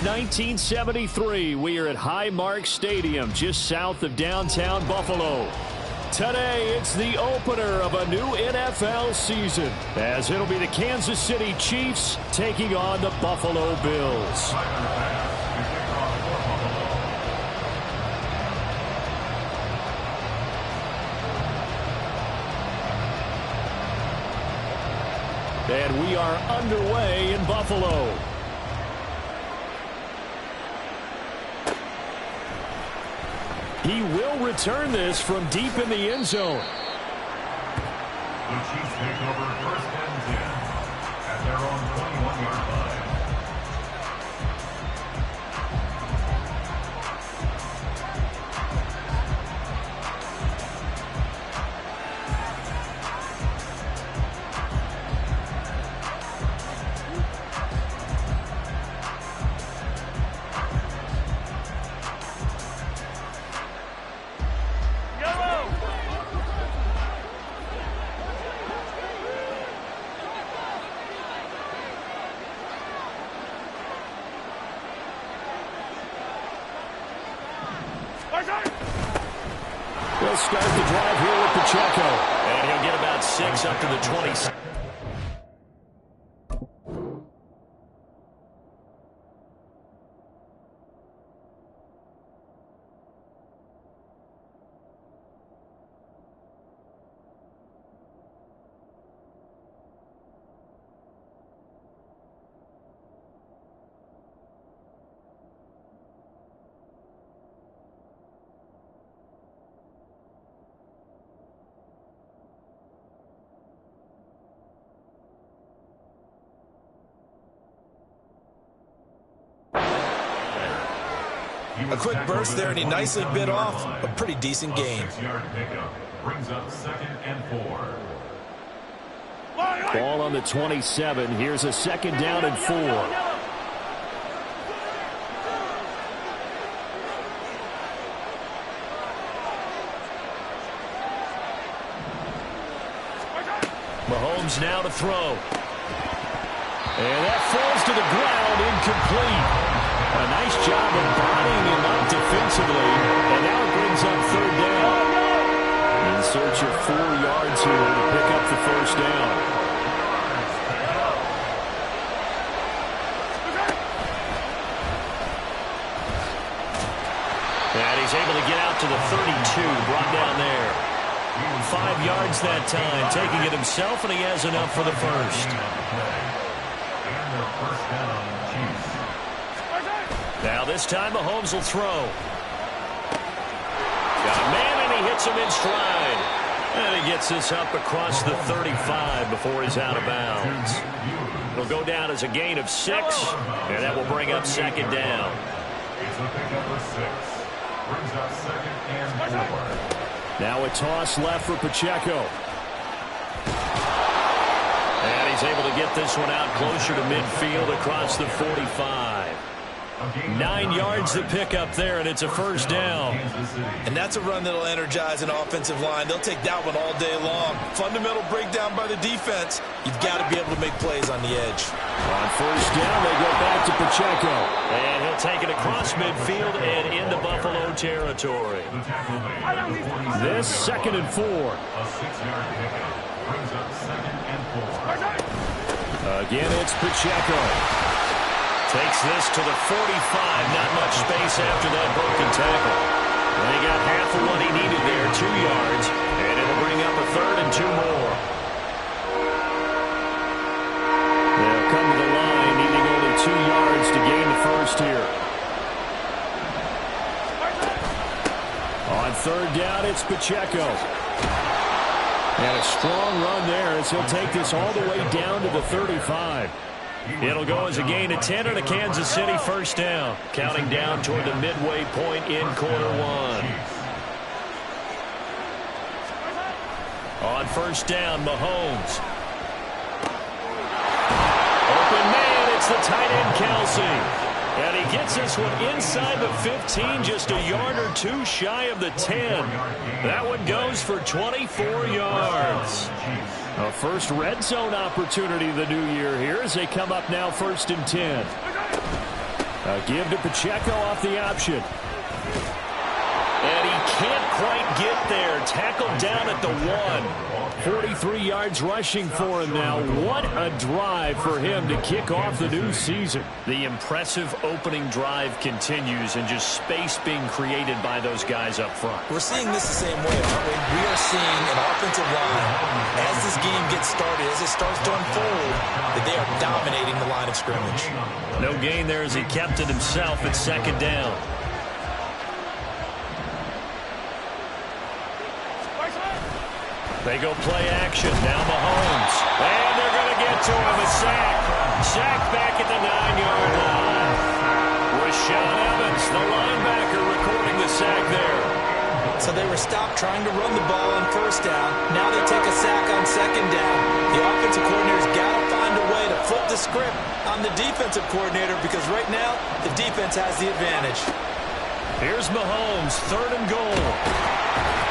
1973. We are at Highmark Stadium, just south of downtown Buffalo. Today, it's the opener of a new NFL season, as it'll be the Kansas City Chiefs taking on the Buffalo Bills. And we are underway in Buffalo. He will return this from deep in the end zone. The Chiefs take over 1st and 10 at their own 21-yard line. We'll start the drive here with Pacheco. And he'll get about 6 up to the 20. A quick burst there, and he nicely bit off a pretty decent gain. 6-yard pickup brings up 2nd and 4. Ball on the 27. Here's a 2nd down and 4. Mahomes now to throw. And that falls to the ground, incomplete. A nice job of bodying him up defensively, and now it brings up 3rd down. In search of 4 yards here to pick up the 1st down. And he's able to get out to the 32, brought down there. 5 yards that time, taking it himself, and he has enough for the 1st. And their 1st down, Chiefs. Now this time Mahomes will throw. Got a man, and he hits him in stride. And he gets this up across the 35 before he's out of bounds. It'll go down as a gain of 6, and that will bring up 2nd down. It's a pickup of 6. Brings up 2nd and 4. Now a toss left for Pacheco. And he's able to get this one out closer to midfield across the 45. 9 yards to pick up there, and it's a 1st down. And that's a run that'll energize an offensive line. They'll take that one all day long. Fundamental breakdown by the defense. You've got to be able to make plays on the edge. On 1st down, they go back to Pacheco. And he'll take it across midfield and into Buffalo territory. This 2nd and 4. A 6-yard pickup brings up 2nd and 4. Again, it's Pacheco. Takes this to the 45. Not much space after that broken tackle. And he got half of what he needed there, 2 yards. And it'll bring up a 3rd and 2 more. They'll come to the line, needing only 2 yards to gain the 1st here. On 3rd down, it's Pacheco. And a strong run there as he'll take this all the way down to the 35. It'll go as a gain of 10 and a Kansas City 1st down. Counting down toward the midway point in quarter 1. On 1st down, Mahomes. Open man, it's the tight end Kelsey. And he gets this one inside the 15, just a yard or 2 shy of the 10. That one goes for 24 yards. A first red zone opportunity the new year here as they come up now 1st and 10. A give to Pacheco off the option. And he can't quite get there. Tackled down at the 1. 43 yards rushing for him now. What a drive for him to kick off the new season. The impressive opening drive continues, and just space being created by those guys up front. We're seeing this the same way, aren't we? We are seeing an offensive line, as this game gets started, as it starts to unfold, that they are dominating the line of scrimmage. No gain there as he kept it himself at second down. They go play action. Now Mahomes. And they're going to get to him. A sack. Sack back at the 9-yard line. Rashaan Evans, the linebacker, recording the sack there. So they were stopped trying to run the ball on first down. Now they take a sack on second down. The offensive coordinator's got to find a way to flip the script on the defensive coordinator, because right now the defense has the advantage. Here's Mahomes, 3rd and goal.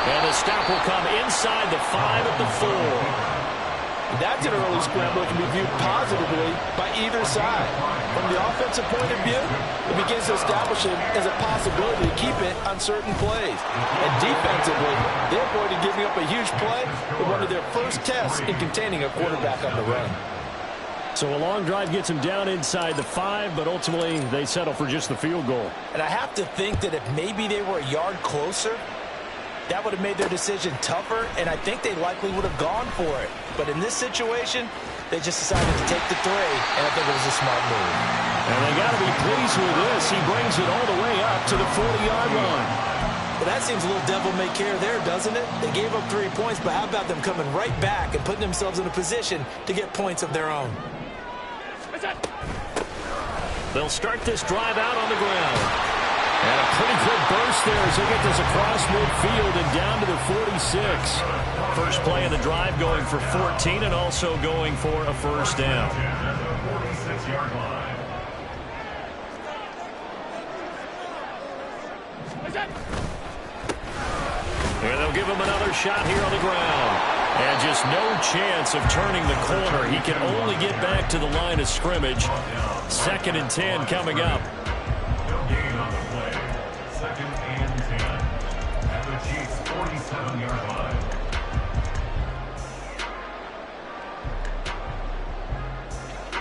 And the stop will come inside the 5 at the 4. That's an early scramble that can be viewed positively by either side. From the offensive point of view, it begins to establish it as a possibility to keep it on certain plays. And defensively, they avoided giving up a huge play with one of their first tests in containing a quarterback on the run. So a long drive gets them down inside the 5, but ultimately they settle for just the field goal. And I have to think that if maybe they were a yard closer, that would have made their decision tougher, and I think they likely would have gone for it. But in this situation, they just decided to take the 3, and I think it was a smart move. And they got to be pleased with this. He brings it all the way up to the 40-yard line. Well, that seems a little devil-may-care there, doesn't it? They gave up 3 points, but how about them coming right back and putting themselves in a position to get points of their own? They'll start this drive out on the ground. And a pretty good burst there as they get this across midfield and down to the 46. First play of the drive going for 14 and also going for a first down. 46-yard line. And they'll give him another shot here on the ground. And just no chance of turning the corner. He can only get back to the line of scrimmage. 2nd and 10 coming up. No gain on the play. 2nd and 10. At the Chiefs' 47-yard line.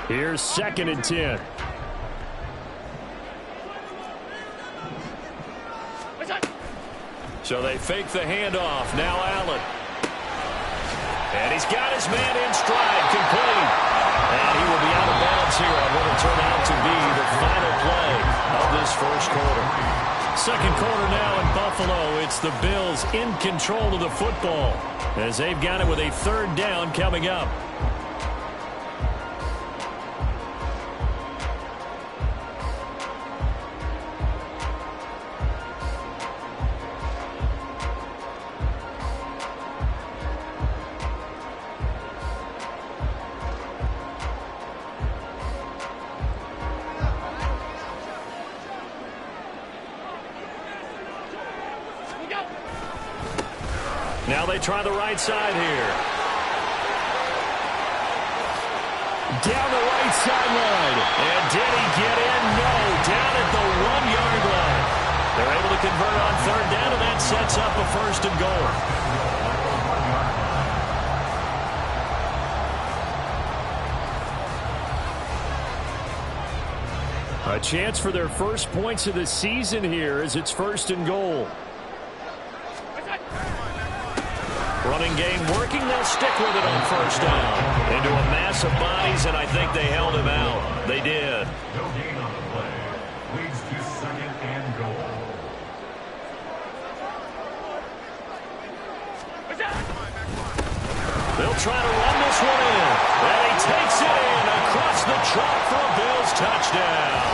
Here's 2nd and 10. So they fake the handoff. Now Allen. And he's got his man in stride, complete. And he will be out of bounds here on what will turn out to be the final play of this first quarter. Second quarter now in Buffalo. It's the Bills in control of the football as they've got it with a 3rd down coming up. Now they try the right side here. Down the right sideline. And did he get in? No. Down at the 1-yard line. They're able to convert on 3rd down, and that sets up a 1st and goal. A chance for their first points of the season here as it's 1st and goal. Running game working. They'll stick with it on 1st down. Into a mass of bodies, and I think they held him out. They did. No gain on the play. Leads to 2nd and goal. They'll try to run this one in. And he takes it in across the chalk for a Bills touchdown.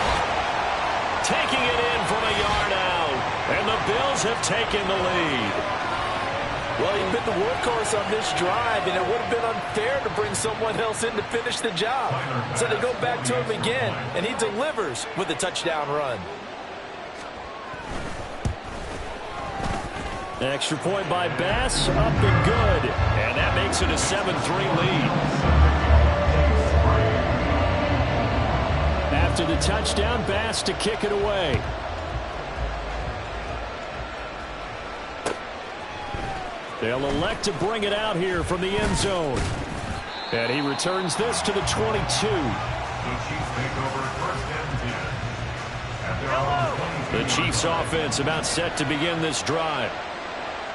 Taking it in from a yard out. And the Bills have taken the lead. Well, he's been the workhorse on this drive, and it would have been unfair to bring someone else in to finish the job. So they go back to him again, and he delivers with a touchdown run. Extra point by Bass, up and good. And that makes it a 7-3 lead. After the touchdown, Bass to kick it away. They'll elect to bring it out here from the end zone. And he returns this to the 22. The Chiefs take over first and 10. At their own 22. The Chiefs offense about set to begin this drive.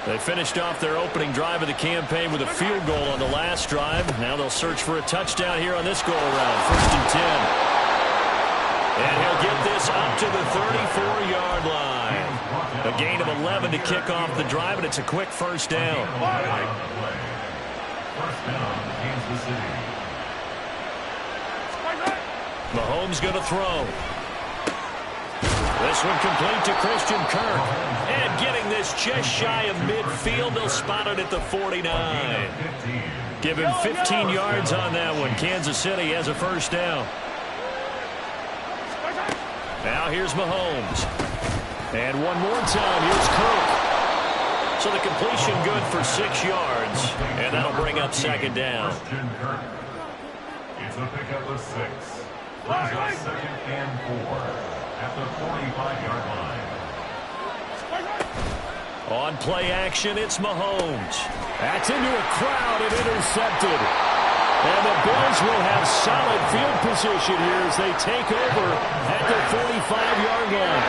They finished off their opening drive of the campaign with a field goal on the last drive. Now they'll search for a touchdown here on this go-around. First and 10. And he'll get this up to the 34-yard line. A gain of 11 to kick off the drive, and it's a quick first down. First down, Kansas City. Mahomes going to throw. This one complete to Christian Kirk. And getting this just shy of midfield, they'll spot it at the 49. Give him 15 yards on that one. Kansas City has a first down. Now here's Mahomes. And one more time, here's Kirk. So the completion good for 6 yards. And that'll bring up second down. It's a pickup of 6. Brings up second and 4 at the 45-yard line. On play action, it's Mahomes. That's into a crowd and intercepted. And the Bills will have solid field position here as they take over at the 45-yard line.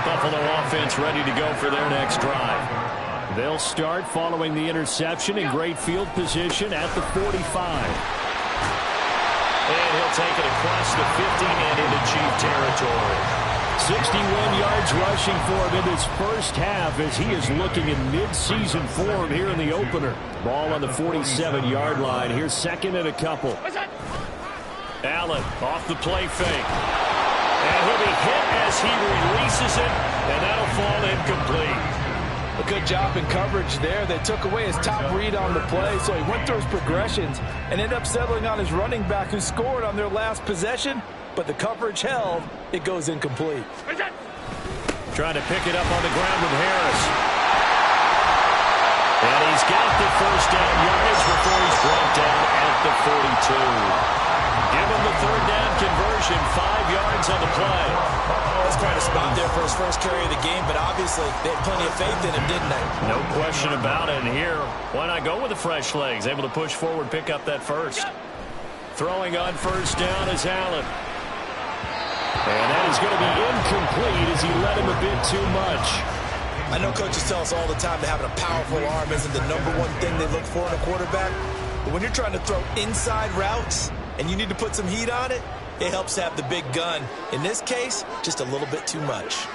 Buffalo offense ready to go for their next drive. They'll start following the interception in great field position at the 45. And he'll take it across the 50 and into Chief territory. 61 yards rushing for him in his first half as he is looking in mid-season form here in the opener. Ball on the 47-yard line. Here's second and a couple. Allen off the play fake. And he'll be hit as he releases it, and that'll fall incomplete. A good job in coverage there. They took away his top read on the play, so he went through his progressions and ended up settling on his running back who scored on their last possession, but the coverage held. It goes incomplete. Trying to pick it up on the ground with Harris. And he's got the first down yardage before he's brought down at the 42. Give him the third down conversion, 5 yards on the play. That's quite a spot there for his first carry of the game, but obviously they had plenty of faith in him, didn't they? No question about it. And here, why not go with the fresh legs? Able to push forward, pick up that first. Throwing on first down is Allen. And that is going to be incomplete as he led him a bit too much. I know coaches tell us all the time that having a powerful arm isn't the #1 thing they look for in a quarterback. But when you're trying to throw inside routes and you need to put some heat on it, it helps have the big gun. In this case, just a little bit too much.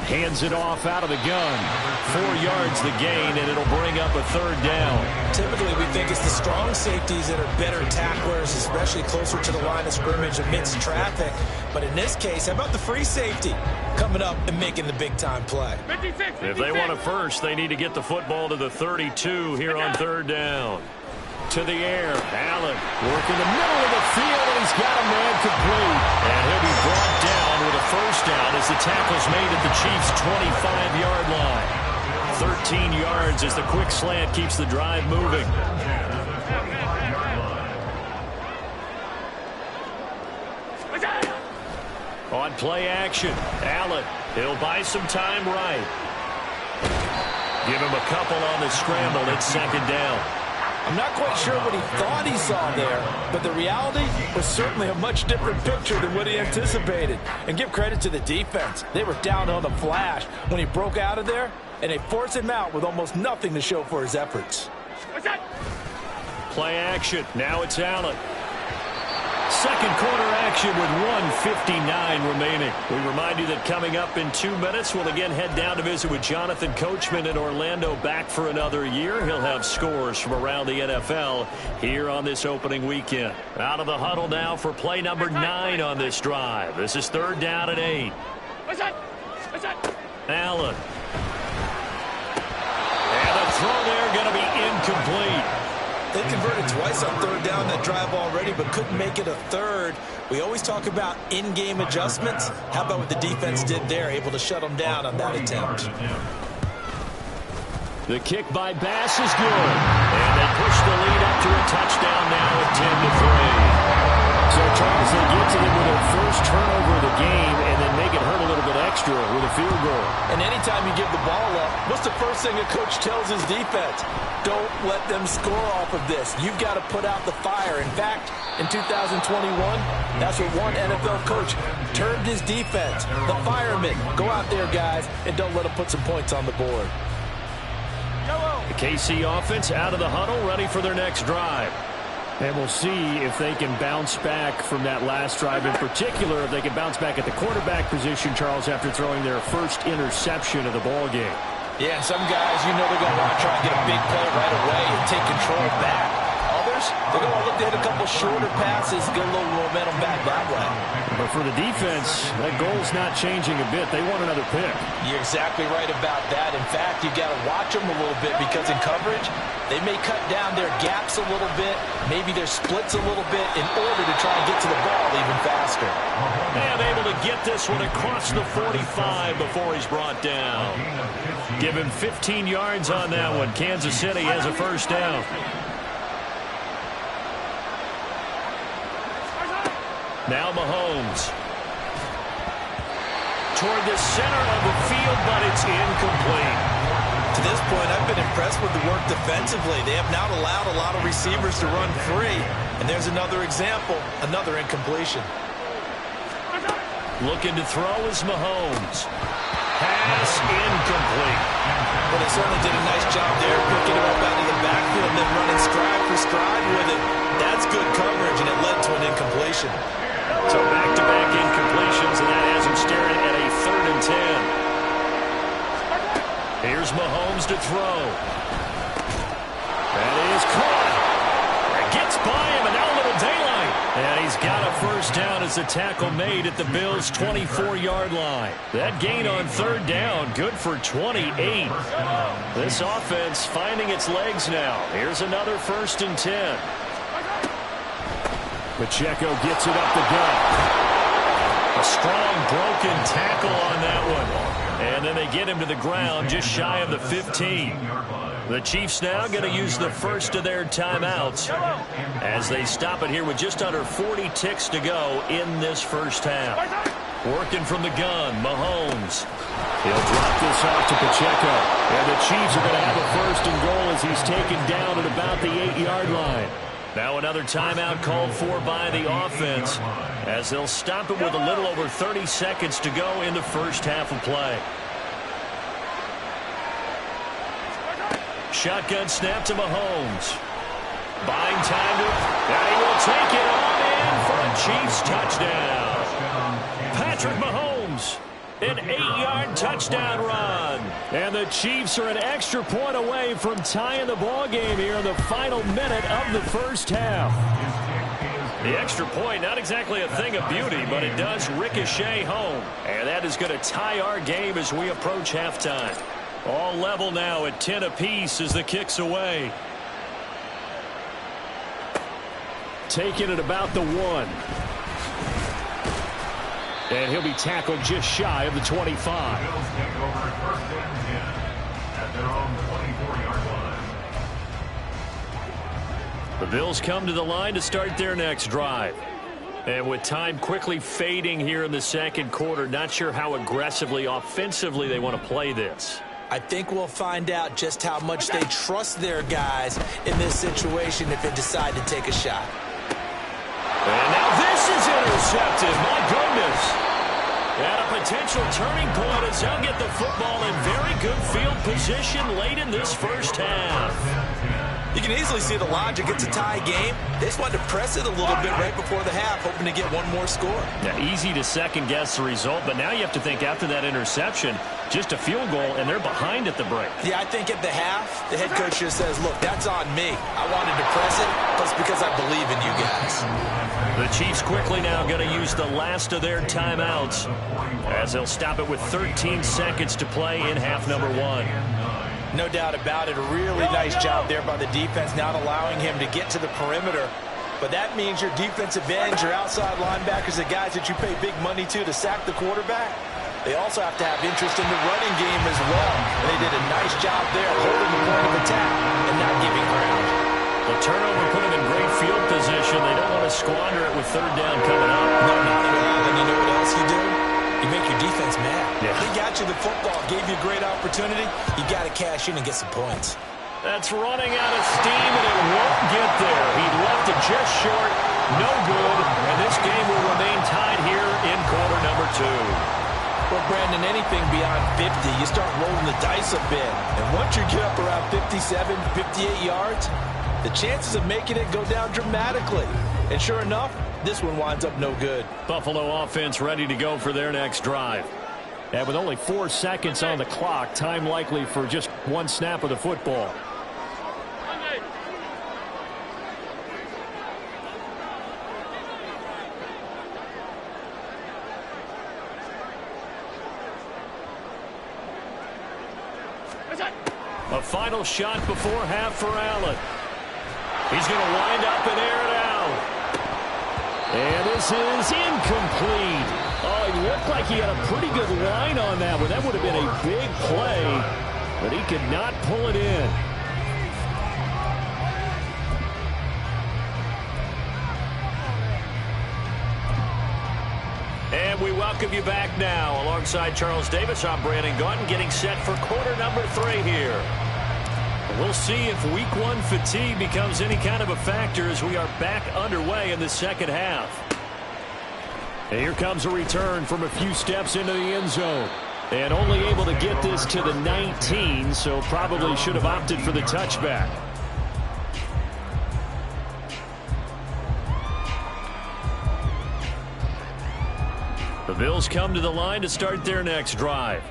Hands it off out of the gun. 4 yards the gain, and it'll bring up a third down. Typically, we think it's the strong safeties that are better tacklers, especially closer to the line of scrimmage amidst traffic. But in this case, how about the free safety coming up and making the big-time play? If they want a first, they need to get the football to the 32 here on third down. To the air, Allen working the middle of the field, and he's got a man complete. And he'll be brought down with a first down as the tackle's made at the Chiefs' 25-yard line. 13 yards as the quick slant keeps the drive moving. On play action, Allen, he'll buy some time right. Give him a couple on the scramble. It's second down. I'm not quite sure what he thought he saw there, but the reality was certainly a much different picture than what he anticipated. And give credit to the defense. They were down on the flash when he broke out of there, and they forced him out with almost nothing to show for his efforts. Play action. Now it's Allen. Second quarter action with 1:59 remaining. We remind you that coming up in 2 minutes, we'll again head down to visit with Jonathan Coachman in Orlando, back for another year. He'll have scores from around the NFL here on this opening weekend. Out of the huddle now for play number 9 on this drive. This is third down and 8. Allen. And the throw there going to be incomplete. They converted twice on third down that drive already, but couldn't make it a third. We always talk about in-game adjustments. How about what the defense did there, able to shut them down on that attempt? The kick by Bass is good. And they push the lead up to a touchdown now at 10-3. So, Charles, they get to them with their first turnover of the game and then make it hurt a little bit extra with a field goal. And anytime you give the ball up, what's the first thing a coach tells his defense? Don't let them score off of this. You've got to put out the fire. In fact, in 2021, that's what one NFL coach termed his defense. The firemen. Go out there, guys, and don't let them put some points on the board. The KC offense out of the huddle, ready for their next drive. And we'll see if they can bounce back from that last drive, in particular, if they can bounce back at the quarterback position, Charles, after throwing their first interception of the ball game. Yeah, and some guys, you know they're going to want to try and get a big play right away and take control back. Others, they're going to look to hit a couple shorter passes, get a little momentum back that way. But for the defense, that goal's not changing a bit. They want another pick. You're exactly right about that. In fact, you've got to watch them a little bit because in coverage, they may cut down their gaps a little bit, maybe their splits a little bit in order to try and get to the ball even faster. And able to get this one across the 45 before he's brought down. Give him 15 yards on that one. Kansas City has a first down. Now Mahomes. Toward the center of the field, but it's incomplete. To this point, I've been impressed with the work defensively. They have not allowed a lot of receivers to run free. And there's another example, another incompletion. Looking to throw is Mahomes. Pass incomplete. Well, they certainly did a nice job there, picking him up out of the backfield and then running stride for stride with it. That's good coverage, and it led to an incompletion. So back-to-back incompletions, and that has him staring at a 3rd and 10. Here's Mahomes to throw. That is caught. It gets by him, and now a little daylight. And he's got a first down as the tackle made at the Bills' 24-yard line. That gain on 3rd down, good for 28. This offense finding its legs now. Here's another 1st and 10. Pacheco gets it up the gut. A strong broken tackle on that one. And then they get him to the ground just shy of the 15. The Chiefs now going to use the first of their timeouts as they stop it here with just under 40 ticks to go in this first half. Working from the gun, Mahomes. He'll drop this off to Pacheco. And the Chiefs are going to have a 1st and goal as he's taken down at about the 8-yard line. Now another timeout called for by the offense as they'll stop it with a little over 30 seconds to go in the first half of play. Shotgun snap to Mahomes. Buying time and he will take it on in for a Chiefs touchdown. Patrick Mahomes. An 8-yard touchdown run. And the Chiefs are an extra point away from tying the ball game here in the final minute of the first half. The extra point, not exactly a thing of beauty, but it does ricochet home. And that is going to tie our game as we approach halftime. All level now at 10 apiece as the kick's away. Taking it about the 1. And he'll be tackled just shy of the 25. Bills take over 1st and 10 at their own 24-yard line. The Bills come to the line to start their next drive. And with time quickly fading here in the second quarter, not sure how aggressively, offensively they want to play this. I think we'll find out just how much they trust their guys in this situation if they decide to take a shot. And now this is intercepted. My goodness. And a potential turning point as they'll get the football in very good field position late in this first half. You can easily see the logic. It's a tie game. They just wanted to press it a little bit right before the half, hoping to get one more score. Yeah, easy to second-guess the result, but now you have to think after that interception, just a field goal, and they're behind at the break. Yeah, I think at the half, the head coach just says, look, that's on me. I wanted to press it, but it's because I believe in you guys. The Chiefs quickly now going to use the last of their timeouts as they'll stop it with 13 seconds to play in half number 1. No doubt about it. A really nice job there by the defense, not allowing him to get to the perimeter. But that means your defensive ends, your outside linebackers, the guys that you pay big money to sack the quarterback, they also have to have interest in the running game as well. And they did a nice job there holding the point of attack and not giving ground. The turnover put them in great field position. They don't want to squander it with third down coming up. No, not at all. And you know what else you do? You make your defense mad. Yeah. They got you the football, gave you a great opportunity. You got to cash in and get some points. That's running out of steam, and it won't get there. He left it just short. No good. And this game will remain tied here in quarter number 2. Well, Brandon, anything beyond 50, you start rolling the dice a bit. And once you get up around 57, 58 yards, the chances of making it go down dramatically. And sure enough, this one winds up no good. Buffalo offense ready to go for their next drive. And with only 4 seconds on the clock, time likely for just one snap of the football. A final shot before half for Allen. He's going to wind up and air it out. And this is incomplete. Oh, he looked like he had a pretty good line on that one. That would have been a big play, but he could not pull it in. And we welcome you back now. Alongside Charles Davis, I'm Brandon Gaudin, getting set for quarter number 3 here. We'll see if week 1 fatigue becomes any kind of a factor as we are back underway in the second half. And here comes a return from a few steps into the end zone. And only able to get this to the 19, so probably should have opted for the touchback. The Bills come to the line to start their next drive.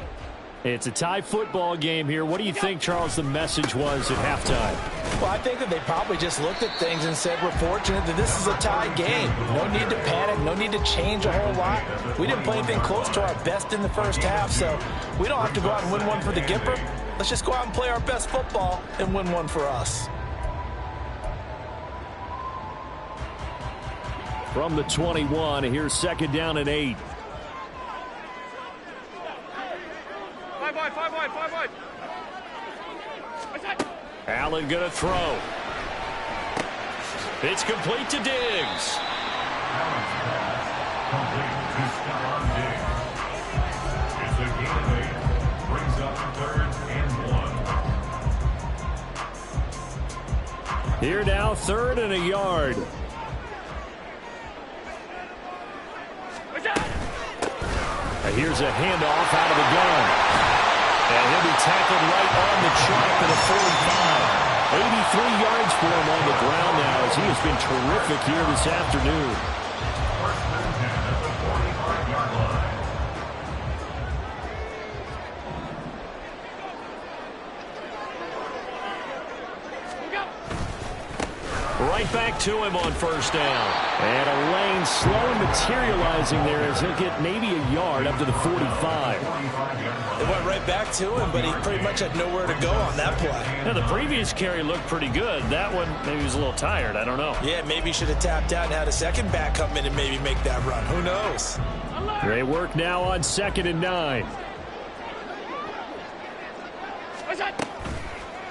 It's a tie football game here. What do you think, Charles, the message was at halftime? Well, I think that they probably just looked at things and said, we're fortunate that this is a tie game. No need to panic. No need to change a whole lot. We didn't play anything close to our best in the first half, so we don't have to go out and win one for the Gipper. Let's just go out and play our best football and win one for us. From the 21, here's second down and 8. Five wide. Allen going to throw. It's complete to Diggs. Allen's pass complete to Stephon Diggs. It's a gain of 8. Brings up 3rd and 1. Here now, 3rd and a yard. And here's a handoff out of the gun. And he'll be tackled right on the track to the 45. 83 yards for him on the ground now as he has been terrific here this afternoon. First and 10 at the 45-yard line. Right back to him on first down. And a lane slowly materializing there as he'll get maybe a yard up to the 45. It went right back to him, but he pretty much had nowhere to go on that play. Now, the previous carry looked pretty good. That one, maybe he was a little tired. I don't know. Yeah, maybe he should have tapped out and had a second back come in and maybe make that run. Who knows? Great work now on 2nd and 9.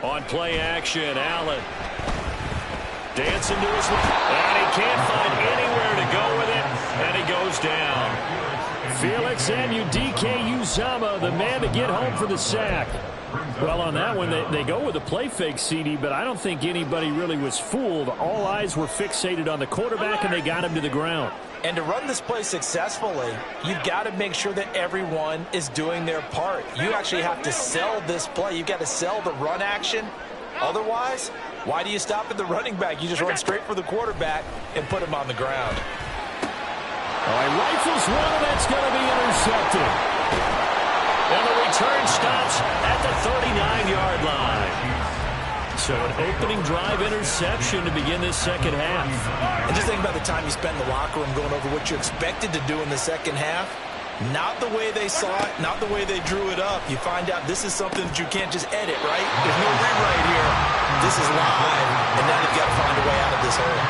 On play action, Allen. Dancing to his left, and he can't find anywhere to go with it, and he goes down. Felix Anudike-Uzomah, the man to get home for the sack. Well, on that one, they go with a play fake, CD, but I don't think anybody really was fooled. All eyes were fixated on the quarterback, and they got him to the ground. And to run this play successfully, you've got to make sure that everyone is doing their part. You actually have to sell this play. You've got to sell the run action. Otherwise, why do you stop at the running back? You just run straight for the quarterback and put him on the ground. All right, rifles one, and that's going to be intercepted. And the return stops at the 39-yard line. So an opening drive interception to begin this second half. And just think about the time you spend in the locker room going over what you expected to do in the second half. Not the way they saw it, not the way they drew it up. You find out this is something that you can't just edit, right? There's no rewrite here. This is live, and now they've got to find a way out of this hole.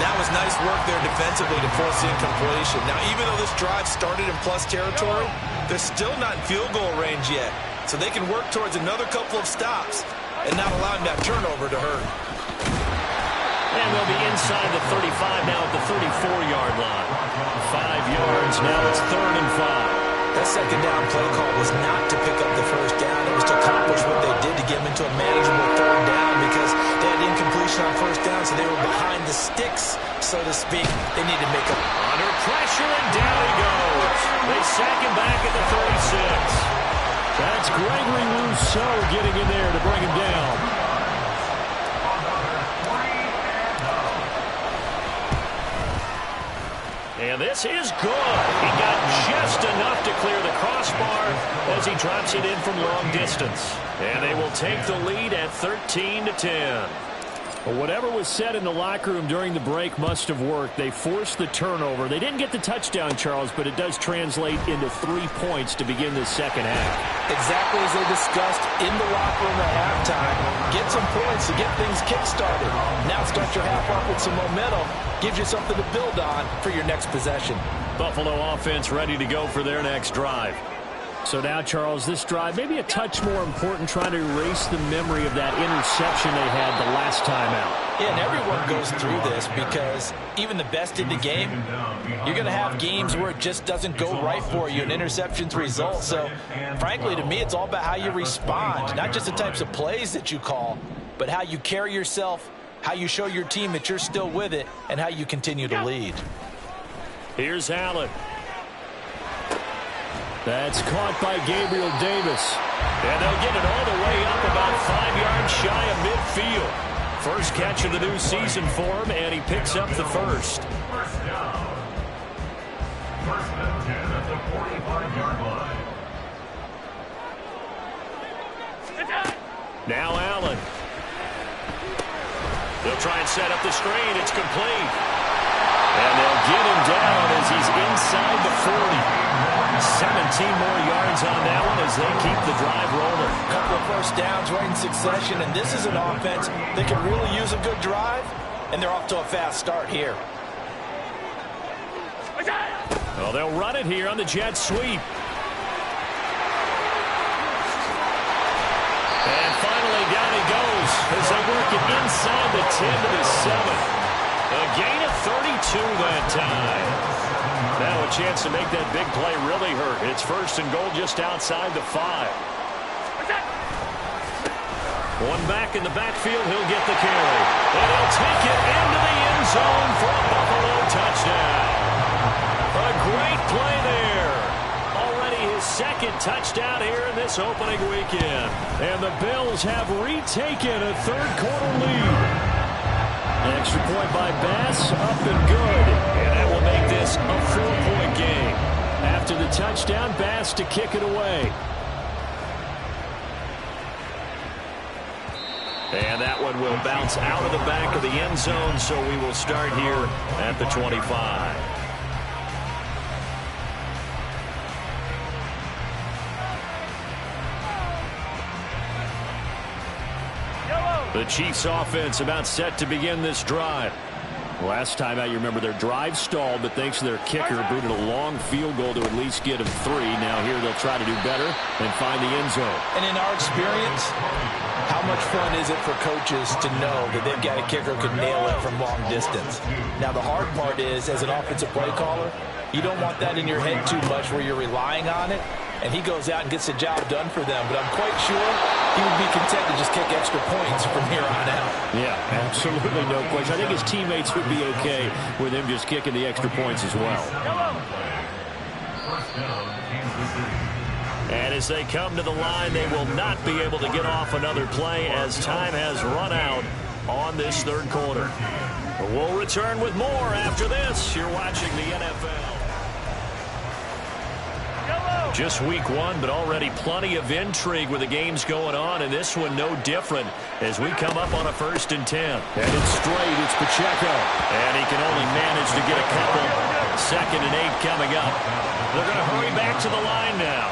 That was nice work there defensively to force the incompletion. Now, even though this drive started in plus territory, they're still not in field goal range yet. So they can work towards another couple of stops and not allowing that turnover to hurt. And they'll be inside the 35 now at the 34-yard line. 5 yards, now it's 3rd and 5. That second down play call was not to pick up the first down. It was to accomplish what they did to get them into a manageable 3rd down because they had incompletion on first down, so they were behind the sticks, so to speak. They needed to make up. Under pressure, and down he goes. They sack him back at the 36. That's Gregory Rousseau getting in there to bring him down. And this is good. He got just enough to clear the crossbar as he drops it in from long distance. And they will take the lead at 13-10. Well, whatever was said in the locker room during the break must have worked. They forced the turnover. They didn't get the touchdown, Charles, but it does translate into 3 points to begin the second half. Exactly as they discussed in the locker room at halftime. Get some points to get things kick-started. Now start your half off with some momentum. Gives you something to build on for your next possession. Buffalo offense ready to go for their next drive. So now, Charles, this drive maybe a touch more important, trying to erase the memory of that interception they had the last time out. Yeah, and everyone goes through this because even the best in the game, you're going to have games where it just doesn't go right for you, and interceptions result. So, frankly, to me, it's all about how you respond, not just the types of plays that you call, but how you carry yourself, how you show your team that you're still with it, and how you continue to lead. Here's Allen. That's caught by Gabriel Davis. And they'll get it all the way up about 5 yards shy of midfield. First catch of the new season for him, and he picks up the first. First down. 1st and 10 at the 45-yard line. Now Allen. They'll try and set up the screen. It's complete. And they'll get him down as he's inside the 40. 17 more yards on that one as they keep the drive rolling. A couple of first downs right in succession, and this is an offense that can really use a good drive, and they're off to a fast start here. Well, they'll run it here on the jet sweep. And finally down he goes as they work it inside the 10 to the 7. A gain of 32 that time. Now a chance to make that big play really hurt. It's 1st and goal just outside the 5. One back in the backfield, he'll get the carry. And he'll take it into the end zone for a Buffalo touchdown. A great play there. Already his 2nd touchdown here in this opening weekend. And the Bills have retaken a 3rd quarter lead. An extra point by Bass, up and good. And that will make this a 4-point game. After the touchdown, Bass to kick it away. And that one will bounce out of the back of the end zone, so we will start here at the 25. The Chiefs offense about set to begin this drive. Last time out, you remember their drive stalled, but thanks to their kicker, booted a long field goal to at least get them 3. Now here they'll try to do better and find the end zone. And in our experience, how much fun is it for coaches to know that they've got a kicker who can nail it from long distance? Now the hard part is, as an offensive play caller, you don't want that in your head too much where you're relying on it. And he goes out and gets the job done for them. But I'm quite sure he would be content to just kick extra points from here on out. Yeah, absolutely no question. I think his teammates would be okay with him just kicking the extra points as well. And as they come to the line, they will not be able to get off another play as time has run out on this 3rd quarter. But we'll return with more after this. You're watching the NFL. Just week one, but already plenty of intrigue with the games going on, and this one no different as we come up on a 1st and 10. Headed straight, it's Pacheco. And he can only manage to get a couple. 2nd and 8 coming up. They're going to hurry back to the line now.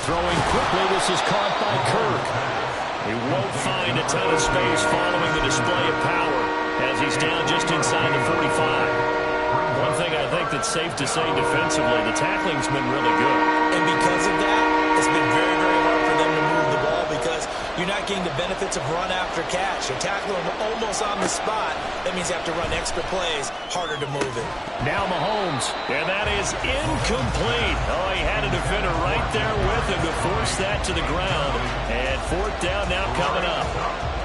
Throwing quickly, this is caught by Kirk. He won't find a ton of space following the display of power as he's down just inside the 45. One thing I think that's safe to say defensively, the tackling's been really good. And because of that, it's been very, very hard for them to move the ball because you're not getting the benefits of run after catch. You're tackling them almost on the spot. That means you have to run extra plays, harder to move it. Now Mahomes, and that is incomplete. Oh, he had a defender right there with him to force that to the ground. And 4th down now coming up.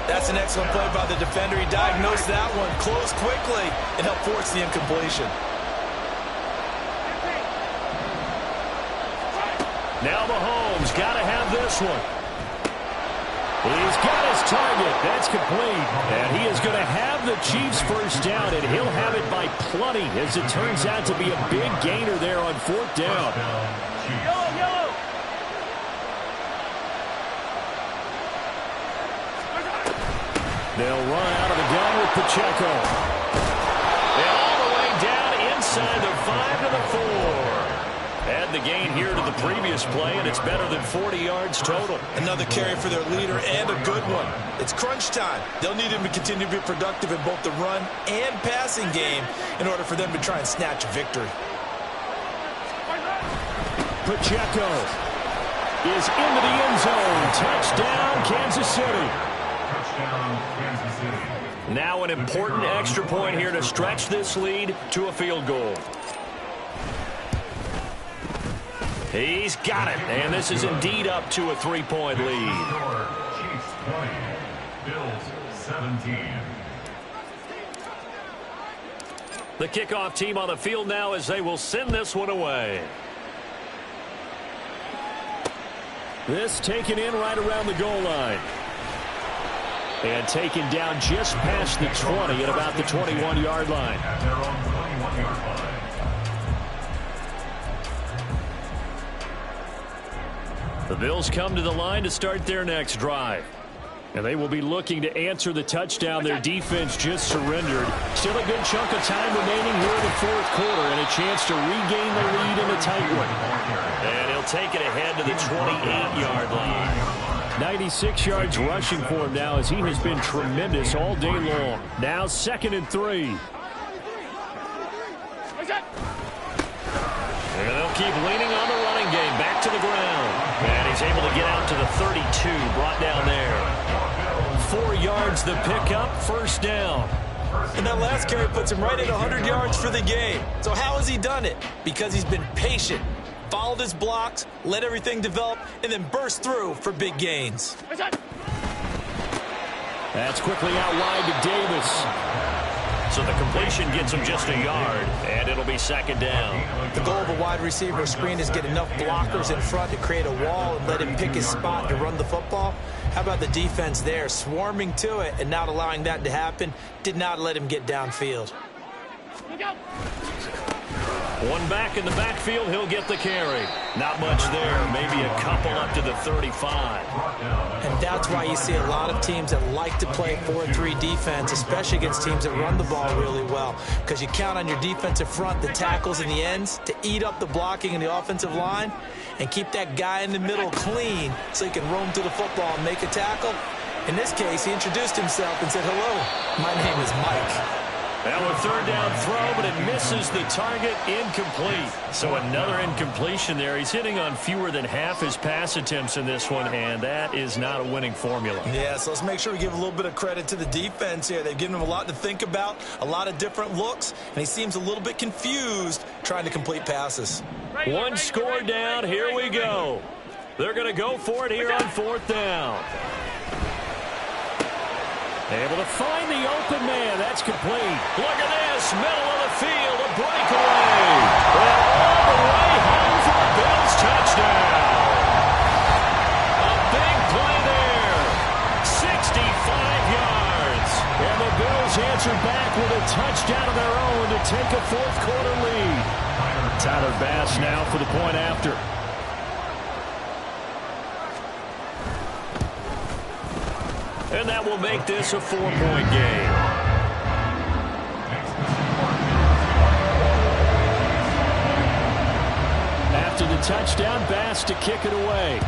That's an excellent play by the defender. He diagnosed that one, closed quickly, and helped force the incompletion. Now Mahomes got to have this one. He's got his target. That's complete. And he is going to have the Chiefs 1st down, and he'll have it by plenty as it turns out to be a big gainer there on 4th down. Yellow. They'll run out of the gun with Pacheco. And all the way down inside the 5 to the 4. Add the gain here to the previous play, and it's better than 40 yards total. Another carry for their leader and a good one. It's crunch time. They'll need him to continue to be productive in both the run and passing game in order for them to try and snatch a victory. Pacheco is into the end zone. Touchdown, Kansas City. Now an important extra point here to stretch this lead to a field goal. He's got it, and this is indeed up to a 3-point lead. Chiefs 20, Bills 17. The kickoff team on the field now as they will send this one away. This taken in right around the goal line. And taken down just past the 20 at about the 21-yard line. At their own 21-yard line. The Bills come to the line to start their next drive. And they will be looking to answer the touchdown their defense just surrendered. Still a good chunk of time remaining here in the 4th quarter and a chance to regain the lead in a tight one. And he'll take it ahead to the 28-yard line. 96 yards rushing for him now as he has been tremendous all day long. Now 2nd and 3. And they'll keep leaning on the running game back to the ground. And he's able to get out to the 32, brought down there. 4 yards the pickup, 1st down. And that last carry puts him right at 100 yards for the game. So how has he done it? Because he's been patient, followed his blocks, let everything develop, and then burst through for big gains. That's quickly out wide to Davis. So the completion gets him just a yard, and it'll be 2nd down. The goal of a wide receiver screen is get enough blockers in front to create a wall and let him pick his spot to run the football. How about the defense there, swarming to it and not allowing that to happen? Did not let him get downfield. One back in the backfield, he'll get the carry. Not much there, maybe a couple up to the 35. And that's why you see a lot of teams that like to play 4-3 defense, especially against teams that run the ball really well, because you count on your defensive front, the tackles and the ends, to eat up the blocking in the offensive line and keep that guy in the middle clean so he can roam through the football and make a tackle. In this case, he introduced himself and said, "Hello, my name is Mike." Now a 3rd down throw, but it misses the target, incomplete. So another incompletion there. He's hitting on fewer than half his pass attempts in this one, and that is not a winning formula. Yeah, so let's make sure we give a little bit of credit to the defense here. They've given him a lot to think about, a lot of different looks, and he seems a little bit confused trying to complete passes. One score down, here we go. They're going to go for it here on 4th down. Able to find the open man. That's complete. Look at this. Middle of the field. A breakaway. And all the way home for a Bills touchdown. A big play there. 65 yards. And the Bills answered back with a touchdown of their own to for the point after. And that will make this a 4-point game. After the touchdown, Bass to kick it away.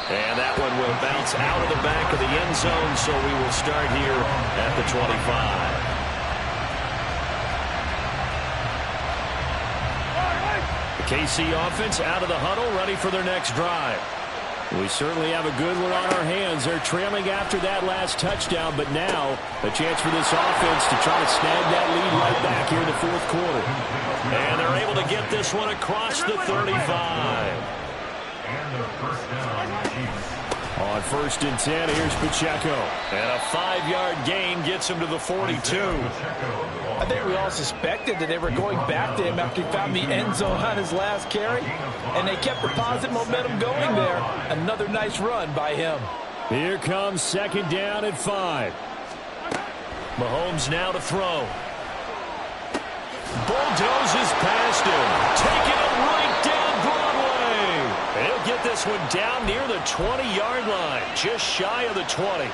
And that one will bounce out of the back of the end zone, so we will start here at the 25. The KC offense out of the huddle, ready for their next drive. We certainly have a good one on our hands. They're trailing after that last touchdown, but now a chance for this offense to try to snag that lead right back here in the fourth quarter. And they're able to get this one across the 35. And a first down, Chiefs. On 1st and 10, here's Pacheco. And a 5-yard gain gets him to the 42. I think we all suspected that they were going back to him after he found the end zone on his last carry, and they kept the positive momentum going there. Another nice run by him. Here comes 2nd down at 5. Mahomes now to throw. Bulldozes past him. Taking it right down Broadway. He'll get this one down near the 20-yard line. Just shy of the 20.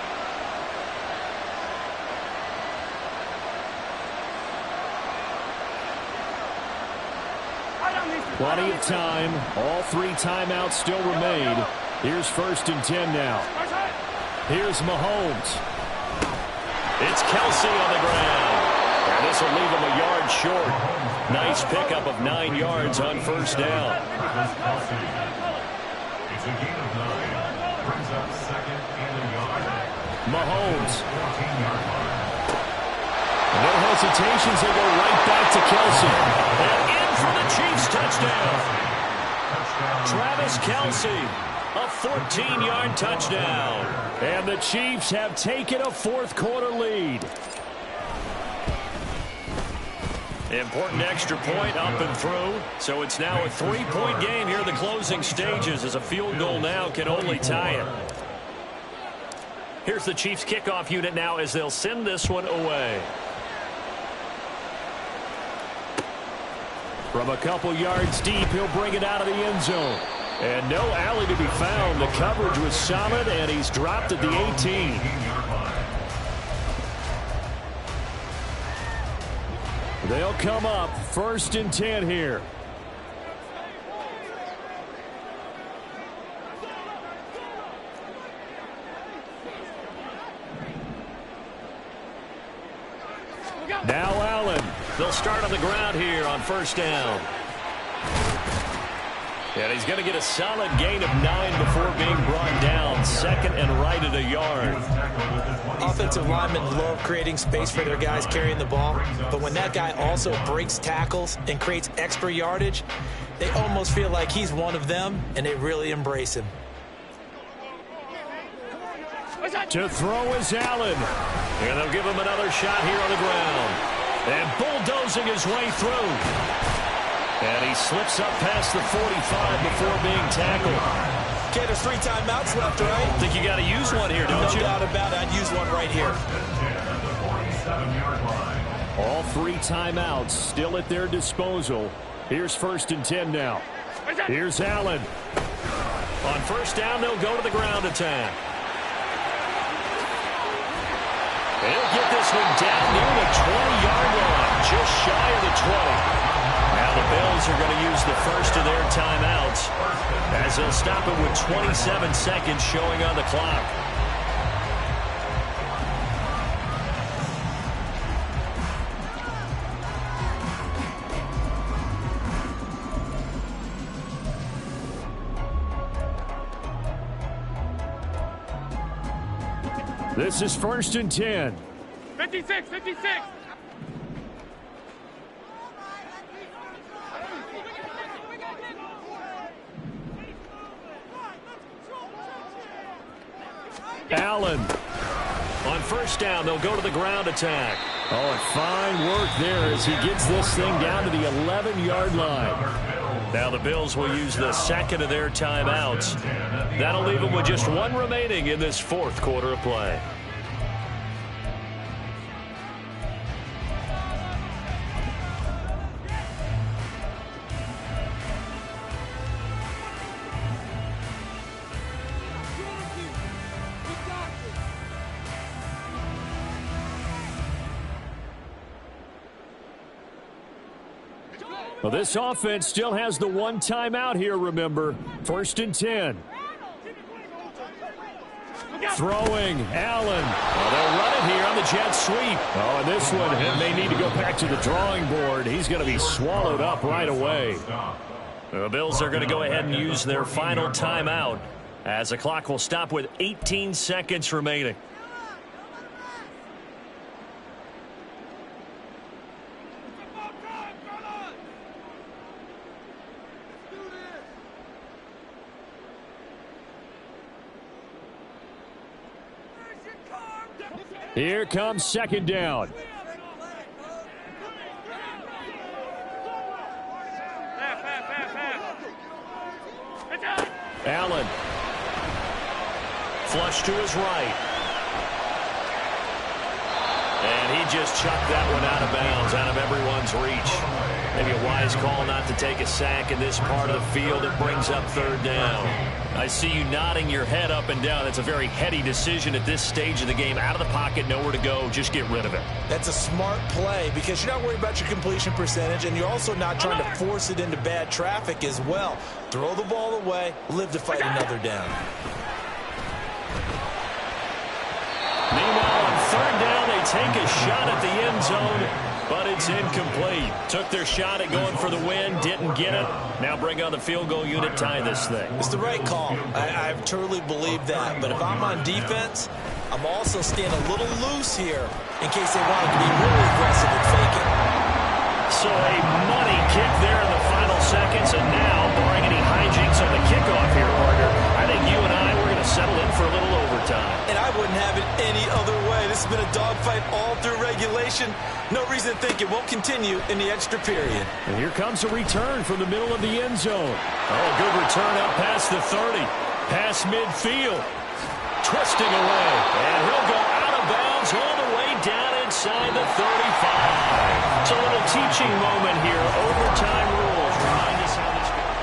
Plenty of time. All 3 timeouts still remain. Here's 1st and 10 now. Here's Mahomes. It's Kelsey on the ground. And this will leave him a yard short. Nice pickup of 9 yards on 1st down. It's a gain of 9. Brings up 2nd and a yard. Mahomes. 14-yard line. No hesitations. They go right back to Kelsey. And in for the Chiefs touchdown. Travis Kelsey. A 14-yard touchdown. And the Chiefs have taken a fourth-quarter lead. Important extra point up and through. So it's now a 3-point game here in the closing stages as a field goal now can only tie it. Here's the Chiefs kickoff unit now as they'll send this one away. From a couple yards deep, he'll bring it out of the end zone. And no alley to be found. The coverage was solid, and he's dropped at the 18. They'll come up 1st and 10 here. Now Allen. They'll start on the ground here on 1st down. And he's going to get a solid gain of 9 before being brought down. 2nd and right at a yard. Offensive linemen love creating space for their guys carrying the ball. But when that guy also breaks tackles and creates extra yardage, they almost feel like he's one of them, and they really embrace him. To throw is Allen. And they'll give him another shot here on the ground. And bulldozing his way through. And he slips up past the 45 before being tackled. Okay, there's 3 timeouts left, right? I think you got to use one here, don't you? No doubt about it. I'd use one right here. All 3 timeouts still at their disposal. Here's 1st and 10 now. Here's Allen. On 1st down, they'll go to the ground attack. They'll get this one down near the 20-yard line, just shy of the 20. Now the Bills are going to use the first of their timeouts as they'll stop it with 27 seconds showing on the clock. This is 1st and 10. 56, 56. Allen. On 1st down, they'll go to the ground attack. Oh, and fine work there as he gets this thing down to the 11-yard line. Now the Bills will use the 2nd of their timeouts. That'll leave them with just 1 remaining in this 4th quarter of play. Well, this offense still has the one timeout here, remember. 1st and 10. Throwing, Allen. Well, they'll run it here on the jet sweep. Oh, and this one may need to go back to the drawing board. He's going to be swallowed up right away. The Bills are going to go ahead and use their final timeout as the clock will stop with 18 seconds remaining. Here comes 2nd down. Allen. Flush to his right. And he just chucked that one out of bounds, out of everyone's reach. Maybe a wise call not to take a sack in this part of the field. It brings up 3rd down. I see you nodding your head up and down. That's a very heady decision at this stage of the game. Out of the pocket, nowhere to go. Just get rid of it. That's a smart play because you're not worried about your completion percentage, and you're also not trying to force it into bad traffic as well. Throw the ball away, live to fight another down. Meanwhile, on 3rd down, they take a shot at the end zone, but it's incomplete. Took their shot at going for the win, didn't get it. Now bring on the field goal unit, tie this thing. It's the right call. I truly believe that. But if I'm on defense, I'm also staying a little loose here in case they wanted to be really aggressive and fake it. So a money kick there in the final seconds, and now, barring any hijinks on the kickoff here, partner, I think you and I were going to settle in for a little overtime. And I wouldn't have it any other way. This has been a dogfight all through regulation. No reason to think it won't continue in the extra period. And here comes a return from the middle of the end zone. Oh, good return up past the 30. Past midfield. Twisting away. And he'll go out of bounds all the way down inside the 35. It's a little teaching moment here. Overtime rules. Remind us how this goes.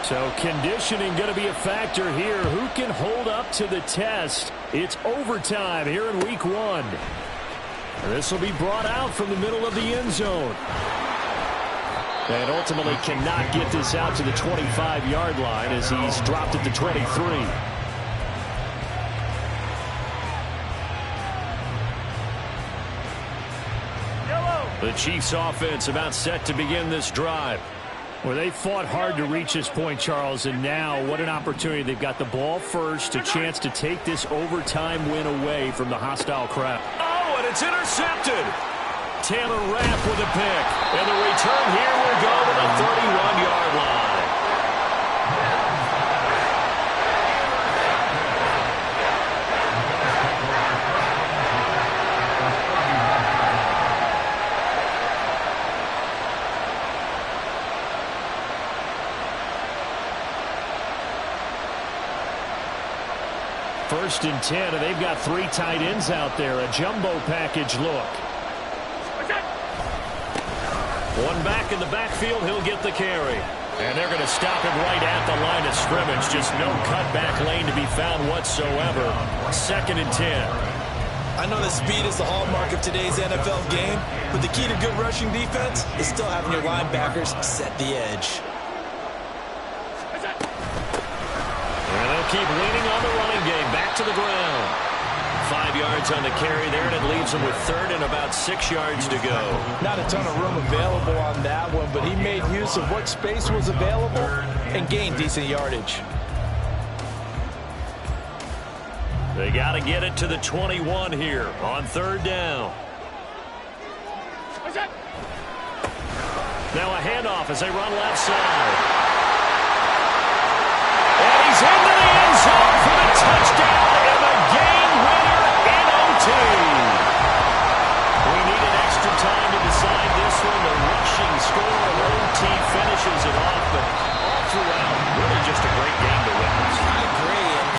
So conditioning going to be a factor here. Who can hold up to the test? It's overtime here in week 1. This will be brought out from the middle of the end zone. And ultimately cannot get this out to the 25-yard line as he's dropped at the 23. The Chiefs offense about set to begin this drive. Well, they fought hard to reach this point, Charles, and now what an opportunity. They've got the ball first, a chance to take this overtime win away from the hostile crowd. Oh, and it's intercepted. Taylor Rapp with a pick. And the return here will go to the 31-yard line. First and 10, and they've got 3 tight ends out there. A jumbo package look. One back in the backfield, he'll get the carry. And they're going to stop him right at the line of scrimmage. Just no cutback lane to be found whatsoever. 2nd and 10. I know that speed is the hallmark of today's NFL game, but the key to good rushing defense is still having your linebackers set the edge. And they'll keep leaning on the running game. Back to the ground. 5 yards on the carry there, and it leaves him with 3rd and about 6 yards to go. Not a ton of room available on that one, but he made use of what space was available and gained decent yardage. They got to get it to the 21 here on 3rd down. Now a handoff as they run left side.